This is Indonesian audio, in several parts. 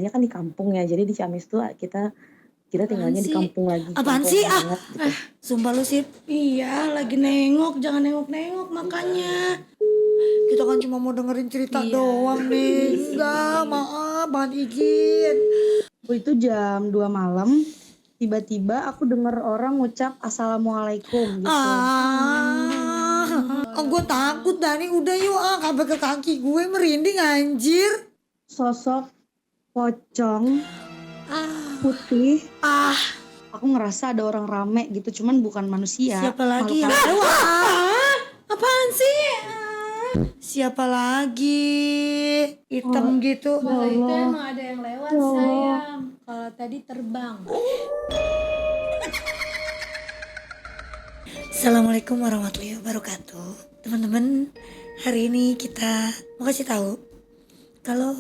tinggalnya kan di kampung ya, jadi di Ciamis tuh kita Apaan tinggalnya di sih? kampung lagi, Apaan kampung sih? banget gitu. Sumpah lu sih. Iya, lagi nengok, jangan nengok-nengok makanya. Kita kan cuma mau dengerin cerita doang nih. Enggak, maaf, banget izin. Itu jam 2 malam, tiba-tiba aku denger orang ngucap assalamualaikum gitu. Gue takut Dani, udah yuk kabel ke kaki gue merinding anjir. Sosok pocong putih. Aku ngerasa ada orang rame gitu, cuman bukan manusia. Siapa lagi yang apaan sih? Siapa lagi? Hitam gitu. Kalau itu emang ada yang lewat sayang. Kalau tadi terbang. Assalamualaikum warahmatullahi wabarakatuh. Teman-teman, hari ini kita mau kasih tahu kalau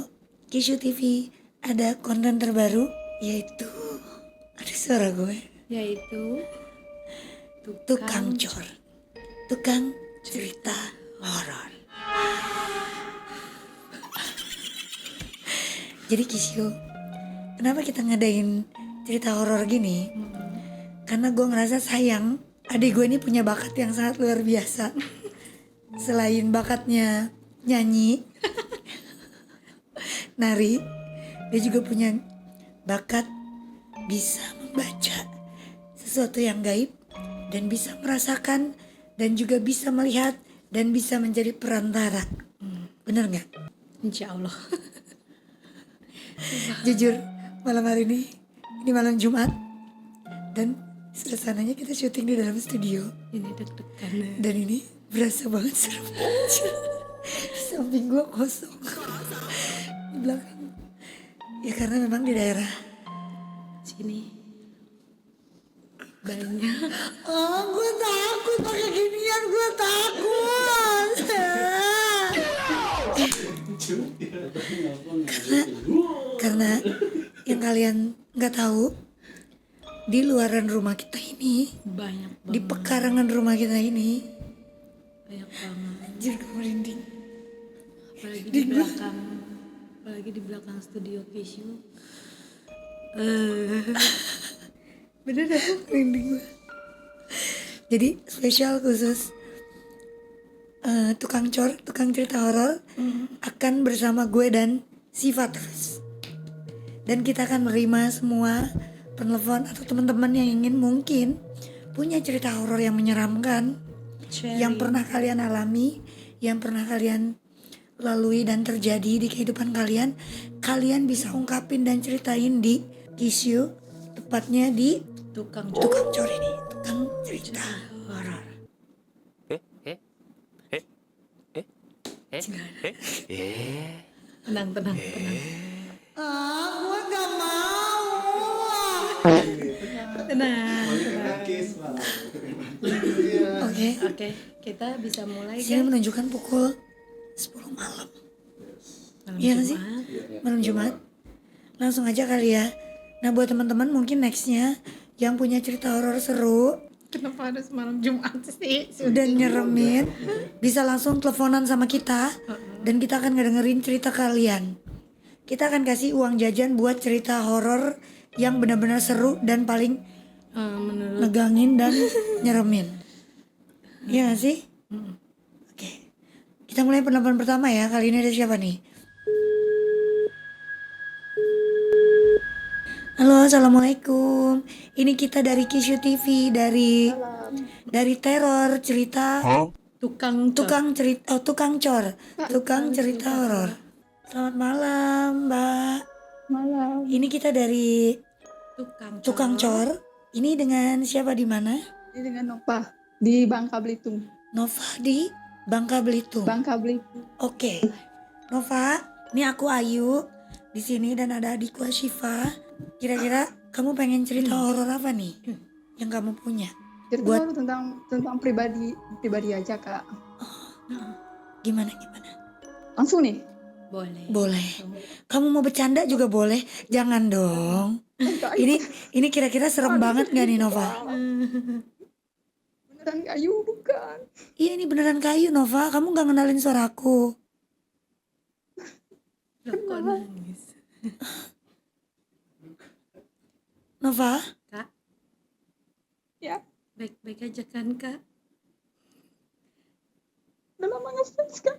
Kishu TV ada konten terbaru, yaitu ada suara gue, Yaitu tukang cor, tukang cerita horor. Jadi Kishu, kenapa kita ngadain cerita horor gini? Karena gue ngerasa sayang adik gue ini punya bakat yang sangat luar biasa. Selain bakatnya nyanyi, nari, dia juga punya bakat bisa membaca sesuatu yang gaib dan bisa merasakan dan juga bisa melihat dan bisa menjadi perantara. Bener nggak? Insya Allah. Jujur, malam hari ini malam Jumat dan suasananya kita syuting di dalam studio. Ini deg-degan. Dan ini berasa banget serem. Di samping gue kosong, di belakang. Ya karena memang di daerah Sini banyak. Gue takut pakai ginian, gue takut. karena yang kalian nggak tahu, di luaran rumah kita ini, Banyak di banget. pekarangan rumah kita ini, Banyak banget. anjir gue merinding. Apalagi di belakang studio Kishu. Bener dah, merinding gue. Jadi spesial khusus tukang cerita horor akan bersama gue dan Siva terus. Dan kita akan menerima semua penelpon atau teman-teman yang ingin mungkin punya cerita horor yang menyeramkan, yang pernah kalian alami, yang pernah kalian lalui dan terjadi di kehidupan kalian, kalian bisa ungkapin dan ceritain di Kishu, tepatnya di Tukang cor ini, tukang cerita horor. Tenang. Gue gak mau. Tenang. Oke, Kita bisa mulai sini kan? menunjukkan pukul 10 malam. Malam Iya gak sih? Jumat. Malam Jumat. Langsung aja kali ya. Nah buat teman-teman mungkin nextnya yang punya cerita horor seru Kenapa harus malam Jumat sih? dan nyeremin, bisa langsung teleponan sama kita dan kita akan ngedengerin cerita kalian. Kita akan kasih uang jajan buat cerita horor yang benar-benar seru dan paling Menurut negangin dan nyeremin. Iya gak sih? Oke. Kita mulai penelpon pertama ya. Kali ini ada siapa nih? Halo, assalamualaikum. Ini kita dari Kishu TV, dari teror cerita tukang cerita horor. Selamat malam, Mbak. Malam. Ini kita dari tukang cor. Ini dengan siapa di mana? Ini dengan Nova di Bangka Belitung. Nova di Bangka Belitung. Oke. Nova, ini aku Ayu di sini dan ada adikku Syifa. Kira-kira kamu pengen cerita horor apa nih yang kamu punya? Cerita tentang pribadi aja, Kak. Gimana? Langsung nih. Boleh. Kamu mau bercanda juga boleh. Jangan dong. Ini kira-kira serem banget gak ih Nova? Beneran kayu bukan? Iya ini beneran kayu Nova. Kamu gak ngenalin suaraku. Kok nangis? Nova, Kak, Ya, baik-baik aja kan Kak? udah lama ngefans kan.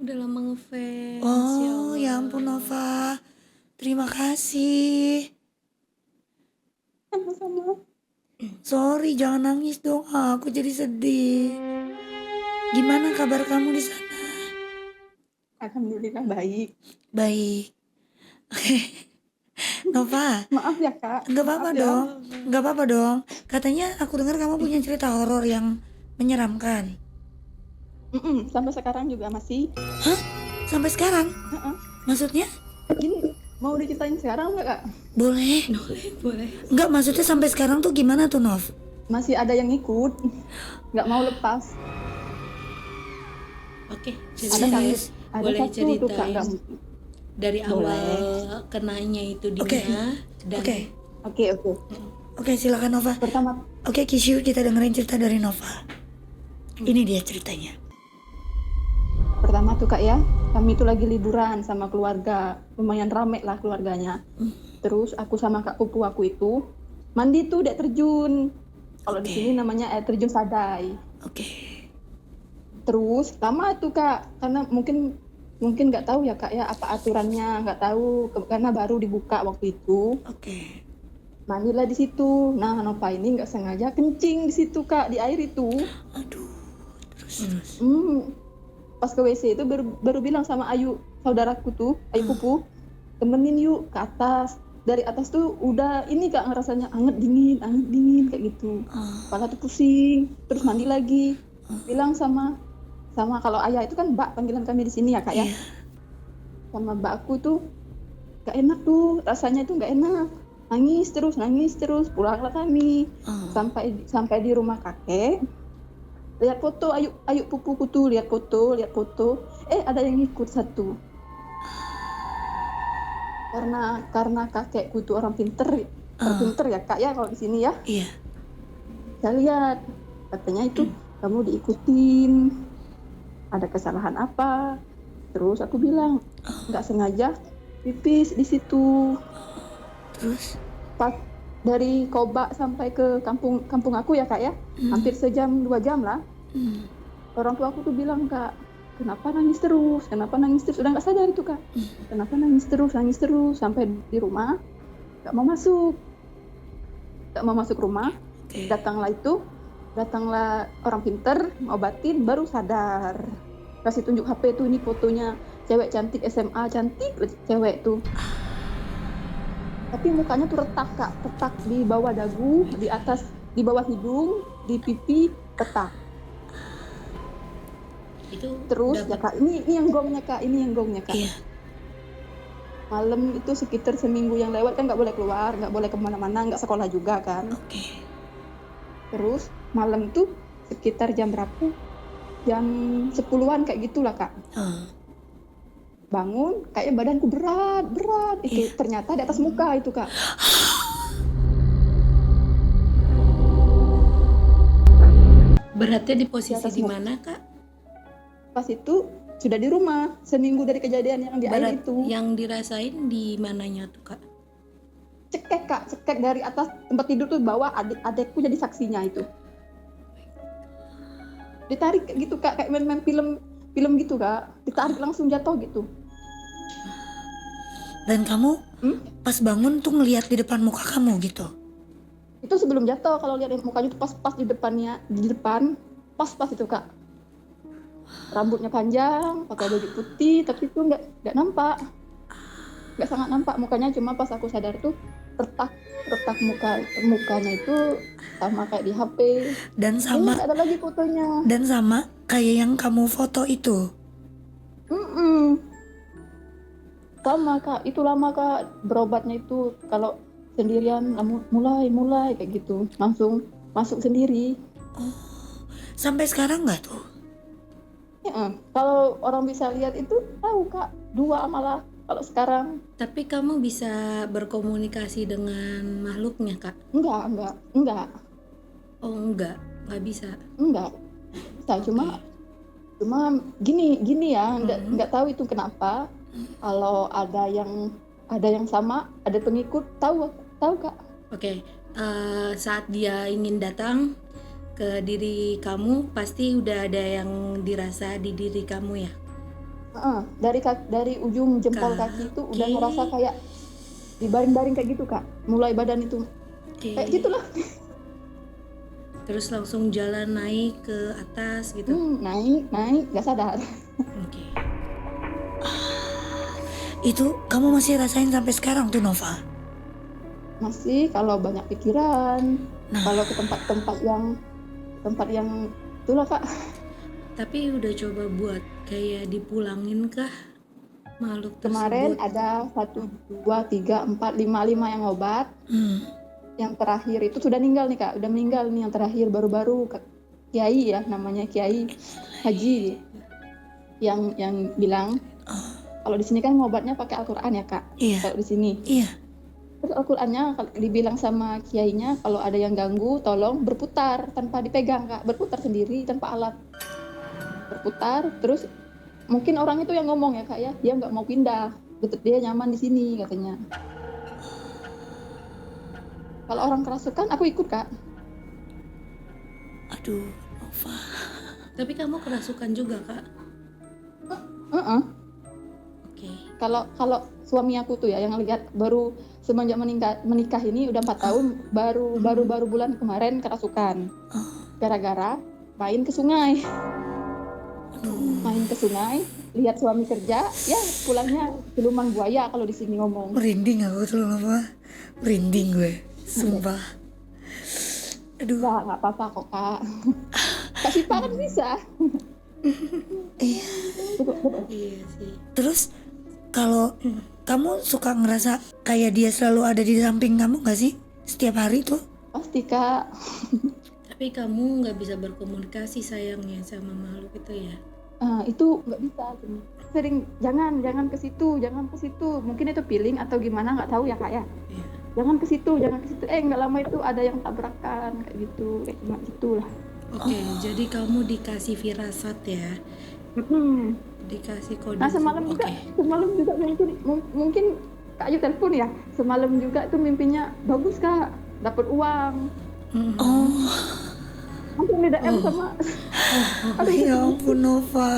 Udah lama ngefans, oh ya Allah. ampun Nova, terima kasih. Sama-sama. Sorry, jangan nangis dong, aku jadi sedih. Gimana kabar kamu di sana? Alhamdulillah baik. Baik. Nova, Maaf ya kak. nggak apa-apa Maaf ya. dong, nggak apa-apa dong. Katanya aku dengar kamu punya cerita horor yang menyeramkan. Sampai sekarang juga masih. Hah? Sampai sekarang? Heeh. Maksudnya? Gini, mau diceritain sekarang nggak kak? Boleh. Boleh. Enggak, maksudnya sampai sekarang tuh gimana tuh, Nov? Masih ada yang ikut, nggak mau lepas. Oke, Ada cerita. kak? Serius? Ada Boleh satu tuh kak. ceritain dari awal Boleh. kenanya itu di Oke. mana dan Oke. Oke. Oke, silakan Nova. Pertama, Oke, Kishu, kita dengerin cerita dari Nova. Ini dia ceritanya. pertama tuh kak ya, kami tuh lagi liburan sama keluarga, lumayan rame lah keluarganya. Terus aku sama kak pupu aku itu mandi tuh di air terjun. Kalau di Oke. sini namanya air terjun Sadai. Oke. Terus lama tuh kak, karena mungkin nggak tahu ya kak ya apa aturannya, nggak tahu karena baru dibuka waktu itu. Oke. Mandilah di situ. Nah, Nova ini nggak sengaja kencing di situ kak, di air itu. Aduh. Terus. Pas ke WC itu baru bilang sama Ayu, saudaraku tuh, Ayu pupu, temenin yuk ke atas. Dari atas tuh udah ini kak ngerasanya anget dingin kayak gitu. Kepala tuh pusing, terus mandi lagi. Bilang sama kalau ayah itu kan mbak panggilan kami di sini ya kak ya. Iya. Sama mbak aku tuh gak enak tuh, rasanya tuh gak enak. Nangis terus, pulanglah kami. Sampai di rumah kakek. Lihat foto, ayu pupuku tuh, lihat foto. Ada yang ikut satu. Karena kakekku tuh orang pinter ya kak ya kalau di sini ya. Iya. Saya lihat, katanya itu kamu diikutin, ada kesalahan apa? Terus aku bilang nggak sengaja pipis di situ. Terus? Pas dari Koba sampai ke kampung aku ya kak ya, hampir sejam 2 jam lah. Orang tua aku tuh bilang, kak, kenapa nangis terus, udah nggak sadar itu kak. Kenapa nangis terus sampai di rumah nggak mau masuk rumah. Oke. Datanglah orang pinter ngobatin, baru sadar. Kasih tunjuk HP tuh, ini fotonya cewek cantik SMA, cantik cewek tuh. Tapi mukanya tuh retak kak, retak di bawah dagu, di atas, di bawah hidung, di pipi retak. itu Terus ya kak, ini yang gongnya kak. Iya. Malam itu sekitar seminggu yang lewat kan nggak boleh keluar, nggak boleh kemana-mana, nggak sekolah juga kan. Oke. Terus malam tuh sekitar jam berapa? Jam 10-an kayak gitulah kak. Bangun, kayaknya badanku berat itu. Iya. Ternyata di atas muka itu kak. beratnya di posisi Di atas di muka. mana Kak? Pas itu sudah di rumah, seminggu dari kejadian yang di air Berat itu. yang dirasain di mananya tuh Kak? Cekek dari atas tempat tidur tuh bawah, adekku jadi saksinya itu. Ditarik kayak gitu kak, kayak main film gitu kak, ditarik langsung jatuh gitu. Dan kamu pas bangun tuh ngelihat di depan muka kamu gitu? Itu sebelum jatuh, kalau lihat mukanya tuh pas di depan, pas itu kak. Rambutnya panjang, pakai baju putih, tapi itu nggak nampak, nggak sangat nampak mukanya. Cuma pas aku sadar tuh retak mukanya itu sama kayak di HP. Dan sama Nggak ada lagi fotonya. dan sama kayak yang kamu foto itu. Sama kak, itu lama kak berobatnya itu. Kalau sendirian mulai kayak gitu, langsung masuk sendiri. Sampai sekarang nggak tuh? Kalau orang bisa lihat itu tahu kak, 2 malah kalau sekarang. Tapi kamu bisa berkomunikasi dengan makhluknya Kak? Enggak. Oh enggak bisa. Saya cuma gini ya, enggak tahu itu kenapa. Kalau ada yang sama, ada pengikut, tahu kak. Oke, saat dia ingin datang ke diri kamu, pasti udah ada yang dirasa di diri kamu ya? Dari ujung jempol kaki itu udah ngerasa kayak dibaring-baring kayak gitu kak, mulai badan itu Oke. kayak gitulah. Terus langsung jalan naik ke atas gitu. Naik nggak sadar. Oke. Itu kamu masih rasain sampai sekarang tuh Nova? Masih kalau banyak pikiran, Nah. kalau ke tempat yang itulah kak. Tapi udah coba buat kayak dipulangin kah makhluk Kemarin tersebut? ada 1, 2, 3, 4, 5 yang obat. Yang terakhir itu sudah meninggal nih kak, udah meninggal nih yang terakhir baru-baru Kiai ya, namanya Kiai Haji yang bilang kalau di sini kan ngobatnya pakai Al-Qur'an ya kak. Iya. Kalau di sini. Iya. Terus Al-Qur'annya dibilang sama kiainya kalau ada yang ganggu tolong berputar tanpa dipegang kak, berputar sendiri tanpa alat. Berputar terus mungkin orang itu yang ngomong ya kak ya, dia nggak mau pindah, dia nyaman di sini katanya. Kalau orang kerasukan aku ikut kak. Aduh Nova. Tapi kamu kerasukan juga kak? Oke. Kalau suami aku tuh ya yang lihat baru semenjak menikah ini udah 4 tahun, baru bulan kemarin kerasukan gara-gara main ke sungai. Main ke sungai, lihat suami kerja, ya pulangnya siluman buaya kalau di sini ngomong. Merinding aku tuh Nova. Merinding gue, sumpah. Aduh. Nggak apa-apa kok kak. Kasih kan bisa. Iya. Iya sih. Terus kalau kamu suka ngerasa kayak dia selalu ada di samping kamu gak sih? Setiap hari tuh? Pasti kak. Tapi kamu nggak bisa berkomunikasi sayangnya sama makhluk itu ya? Itu nggak bisa. Sering jangan ke situ. Mungkin itu feeling atau gimana nggak tahu ya kak ya. Iya. Jangan ke situ. Nggak lama itu ada yang tabrakan kayak gitu, kayak cuma gitulah. Oke, jadi kamu dikasih firasat ya? Dikasih kode. Nah semalam juga mungkin Kak Ayu telepon ya. Semalam juga itu mimpinya bagus kak, dapat uang. Oh. Langsung di DM sama. Ya ampun Nova.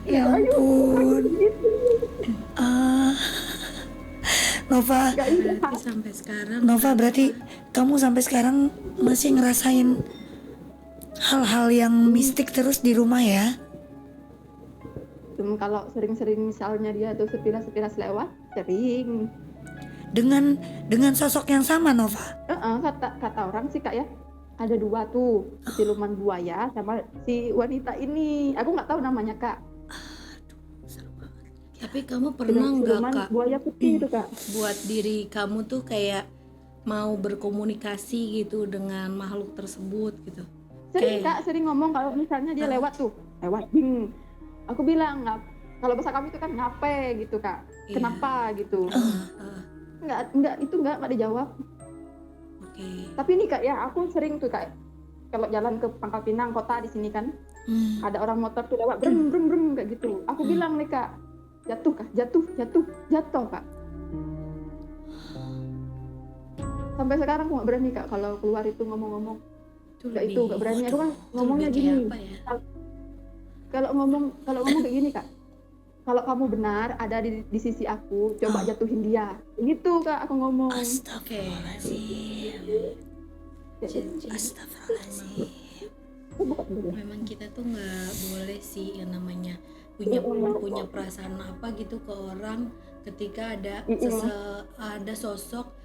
Ya ampun. Nova. Berarti sampai sekarang. Nova berarti kamu sampai sekarang masih ngerasain hal-hal yang mistik terus di rumah ya? Kalau sering-sering misalnya dia tuh sepilas lewat, sering. Dengan sosok yang sama Nova? Kata orang sih kak ya, ada 2 tuh, siluman buaya sama si wanita ini. Aku nggak tahu namanya kak. Tapi kamu pernah nggak Siluman kak buaya putih itu kak. buat diri kamu tuh kayak mau berkomunikasi gitu dengan makhluk tersebut gitu? Sering kak, sering ngomong kalau misalnya dia lewat ding. Aku bilang kalau bahasa kami itu kan ngape gitu kak. Iya. Kenapa gitu? Enggak dijawab. Oke. Tapi nih kak ya, aku sering tuh kak kalau jalan ke Pangkal Pinang kota di sini kan, ada orang motor tuh lewat brem brem brem kayak gitu. Aku bilang nih kak, jatuh kak. Sampai sekarang aku nggak berani kak kalau keluar itu ngomong-ngomong. Nggak berani. Aku kan ngomongnya gini. Ya? Kalau ngomong kayak gini kak, kalau kamu benar ada di sisi aku, coba jatuhin dia. Gitu kak aku ngomong. Astagfirullahaladzim. Astagfirullahaladzim. Memang kita tuh nggak boleh sih yang namanya punya perasaan apa gitu ke orang ketika ada sosok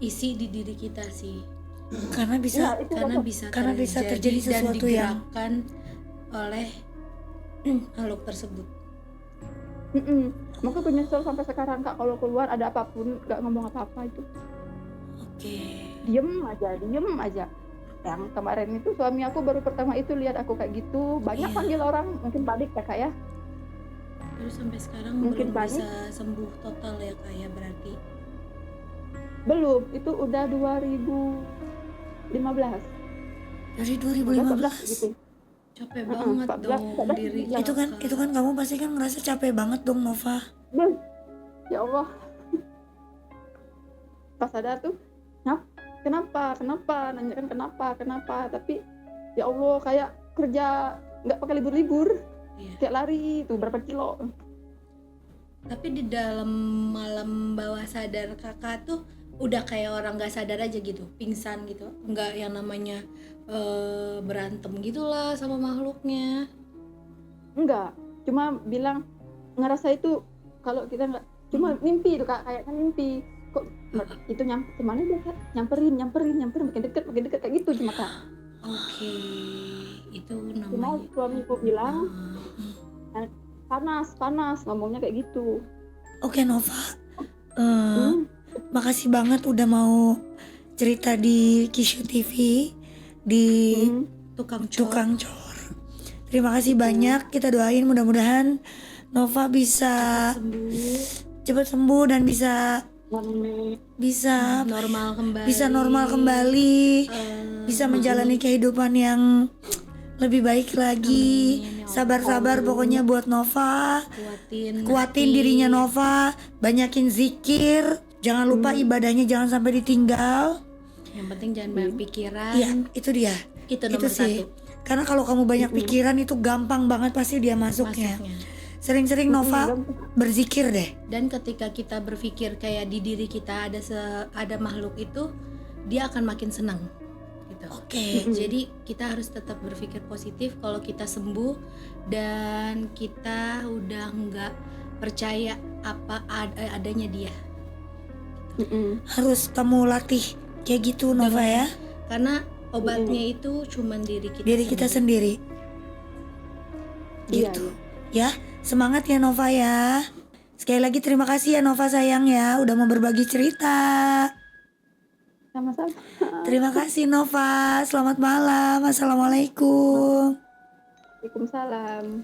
isi di diri kita sih. Karena bisa terjadi dan sesuatu yang digerakkan oleh makhluk tersebut. Maka aku nyesel sampai sekarang kak, kalau keluar ada apapun nggak ngomong apa-apa itu. Oke. Diem aja. Yang kemarin itu suami aku baru pertama itu lihat aku kayak gitu, banyak panggil orang, mungkin balik ya kak ya. Terus sampai sekarang Mungkin belum panik. bisa sembuh total ya kak ya berarti? Belum, itu udah 2015. Dari 2014 gitu. 2015. Capek banget 14, dong 14. diri Itu kan kamu pasti kan ngerasa capek banget dong Nova. Ya Allah. Pas ada tuh kenapa nanyakan kenapa, tapi ya Allah kayak kerja nggak pakai libur-libur, Iya. kayak lari itu berapa kilo. Tapi di dalam malam bawah sadar kakak tuh udah kayak orang nggak sadar aja gitu, pingsan gitu, nggak yang namanya berantem gitulah sama makhluknya. Enggak, cuma bilang ngerasa itu kalau kita nggak, cuma mimpi itu Kak, kayaknya mimpi kok itu kemana dia Kak? nyamperin makin dekat kayak gitu cuma Kak. Oke, itu Cuma namanya. suamiku bilang Ah, panas ngomongnya kayak gitu. Oke Nova, makasih banget udah mau cerita di Kishu TV di tukang cor. Tukang Cor. Terima kasih banyak. Kita doain mudah-mudahan Nova bisa Sembuh, cepat sembuh dan bisa normal kembali. bisa normal kembali, Eh, bisa menjalani kehidupan yang lebih baik lagi. Amin, ya Allah. Sabar-sabar pokoknya buat Nova. Kuatin hati. dirinya Nova, banyakin zikir, jangan lupa ibadahnya jangan sampai ditinggal. Yang penting jangan banyak pikiran. Iya, itu dia. Itu nomor sih. satu. Karena kalau kamu banyak pikiran itu gampang banget pasti dia masuknya. Masuknya. Sering-sering Nova berzikir deh. Dan ketika kita berpikir kayak di diri kita ada makhluk itu, dia akan makin senang gitu. Oke. Jadi kita harus tetap berpikir positif kalau kita sembuh dan kita udah nggak percaya apa adanya dia. Harus kamu latih kayak gitu Nova ya. Karena obatnya itu cuman diri kita. Diri kita sendiri. Iya, Gitu. Ya, semangat ya Nova ya. Sekali lagi terima kasih ya Nova sayang ya udah mau berbagi cerita. Sama-sama. Terima kasih Nova. Selamat malam. Assalamualaikum. Waalaikumsalam.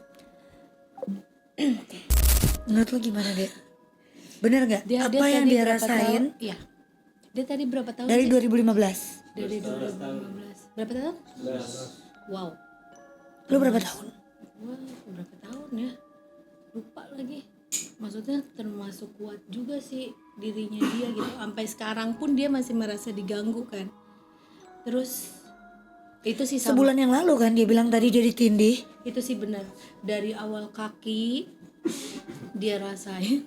Menurut lo gimana deh? Bener gak? Dia Apa yang tadi dia berapa rasain tahun? Iya. Dia tadi berapa tahun dari sih? 2015? Dari 2015. Berapa tahun? Wow. Lo berapa tahun? Wah, berapa tahun ya? Lupa lagi. Maksudnya termasuk kuat juga sih dirinya dia gitu. Sampai sekarang pun dia masih merasa diganggu kan. Terus itu sih sama. Sebulan yang lalu kan dia bilang tadi dia ditindih. Itu sih benar. Dari awal kaki dia rasain.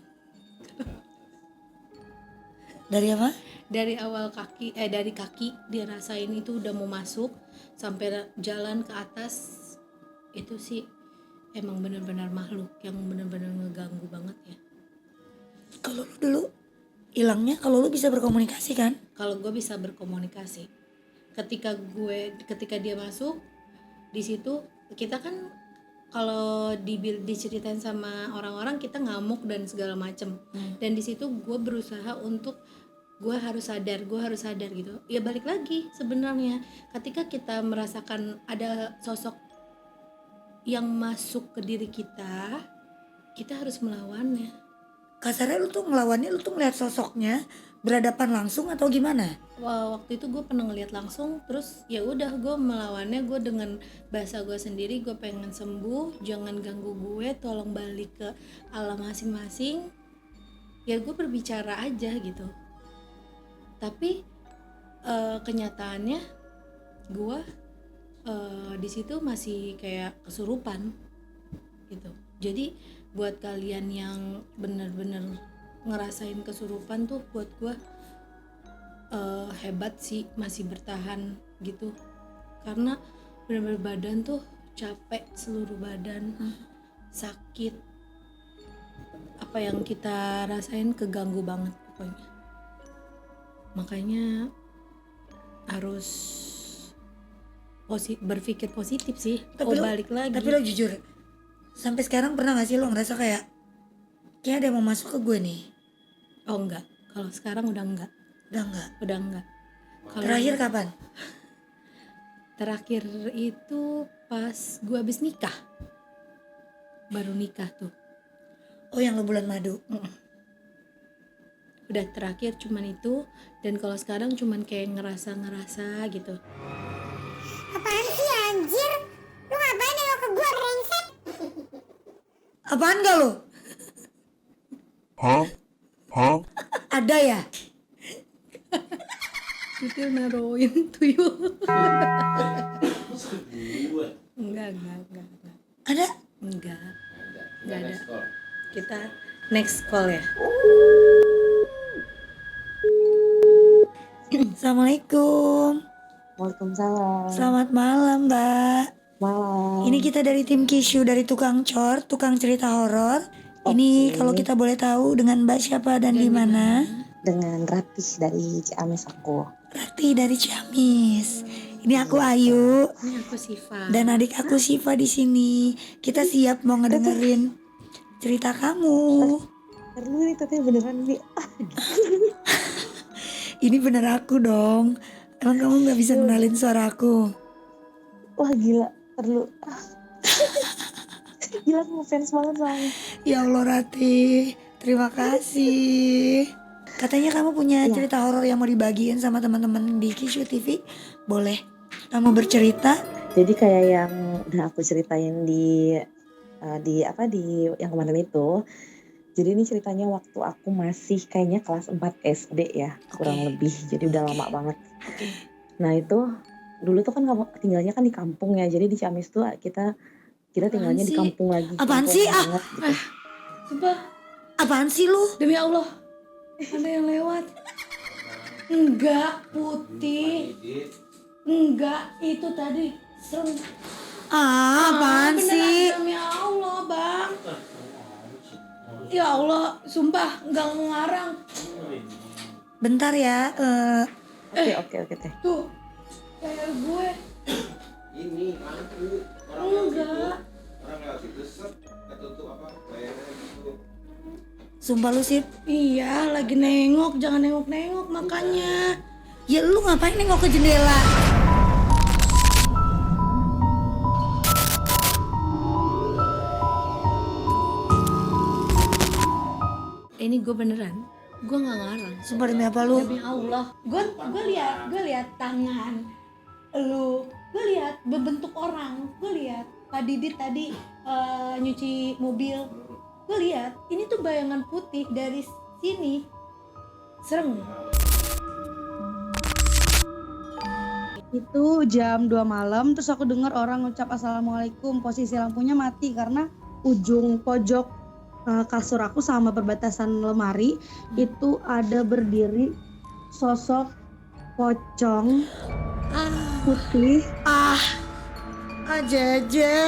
Dari apa? Dari awal kaki dari kaki dia rasain itu udah mau masuk sampai jalan ke atas. Itu sih emang benar-benar makhluk yang benar-benar ngeganggu banget ya. Kalau lu dulu hilangnya kalau lu bisa berkomunikasi kan? Kalau gue bisa berkomunikasi, ketika dia masuk di situ, kita kan kalau diceritain sama orang-orang kita ngamuk dan segala macem. Dan di situ gue berusaha untuk gue harus sadar gitu. Ya balik lagi sebenarnya ketika kita merasakan ada sosok yang masuk ke diri kita harus melawannya. Kasarnya lu tuh ngelawannya, lu tuh ngeliat sosoknya berhadapan langsung atau gimana? Waktu itu gue pernah ngeliat langsung, terus ya udah gue melawannya. Gue dengan bahasa gue sendiri, gue pengen sembuh, jangan ganggu gue, tolong balik ke alam masing-masing. Ya gue berbicara aja gitu. Tapi kenyataannya gue di situ masih kayak kesurupan gitu. Jadi buat kalian yang bener-bener ngerasain kesurupan tuh, buat gue hebat sih masih bertahan gitu. Karena bener-bener badan tuh capek, seluruh badan sakit, apa yang kita rasain keganggu banget pokoknya. Makanya harus berpikir positif sih. Balik lagi. Tapi lo jujur, sampai sekarang pernah gak sih lo ngerasa kayak ada yang mau masuk ke gue nih? Oh enggak, kalau sekarang udah enggak. Udah enggak. Terakhir kapan? Terakhir itu pas gue habis nikah. Baru nikah tuh. Oh yang lo bulan madu. Udah terakhir cuman itu. Dan kalau sekarang cuman kayak ngerasa gitu. Apaan sih anjir? Lu ngapain nengok ke gua brengsek? Apaan gak lo? Ada ya? Sitil naruhin tuyul. Enggak. Ada? Enggak ada. Kita next call ya. Assalamualaikum. Waalaikumsalam. Selamat malam, Mbak. Malam. Ini kita dari tim Kishu, dari tukang tukang cerita horor. Ini kalau kita boleh tahu dengan Mbak siapa dan di mana? Dengan Ratih dari Ciamis aku. Rati dari Ciamis. Ini aku Ayu Ini aku Siva. dan adik aku Siva di sini. Kita siap mau ngedengerin cerita kamu. Perlu nih tapi beneran nih. Ini bener aku dong. Emang kamu nggak bisa kenalin suara aku? Wah gila, perlu. Gila aku ngefans banget soalnya. Ya Allah Rati, terima kasih. Katanya kamu punya cerita horor yang mau dibagiin sama teman-teman di Kishu TV. Boleh kamu bercerita? Jadi kayak yang udah aku ceritain di yang kemarin itu. Jadi ini ceritanya waktu aku masih kayaknya kelas 4 SD ya, kurang lebih. Jadi udah lama banget. Nah itu dulu tuh kan tinggalnya kan di kampung ya. Jadi di Ciamis tuh kita tinggalnya di kampung lagi. Apaan kampung sih? banget gitu. Sumpah, Apaan sih lu? demi Allah. Ada yang lewat. Enggak, Putih. Enggak, itu tadi serem. Apaan Beneran, sih? demi Allah, Bang. Ya Allah, sumpah enggak ngarang. Bentar ya. Oke teh. Tuh, kayak gue. Ini lampu orang Enggak. orang lewat situ set ketutup apa layarnya gitu. Sumpah lu sih. Iya, lagi nengok, jangan nengok-nengok makanya. Ya lu ngapain nengok ke jendela? Ini gue beneran, gue nggak ngarang. Sumpah demi apa lu? Demi Allah, gue lihat tangan lu, gue lihat berbentuk orang, gue lihat Pak Didit tadi nyuci mobil, gue lihat ini tuh bayangan putih dari sini, serem. Itu jam 2 malam terus aku dengar orang ngucap assalamualaikum, posisi lampunya mati karena ujung pojok kasur aku sama perbatasan lemari itu ada berdiri sosok pocong putih. Jeje.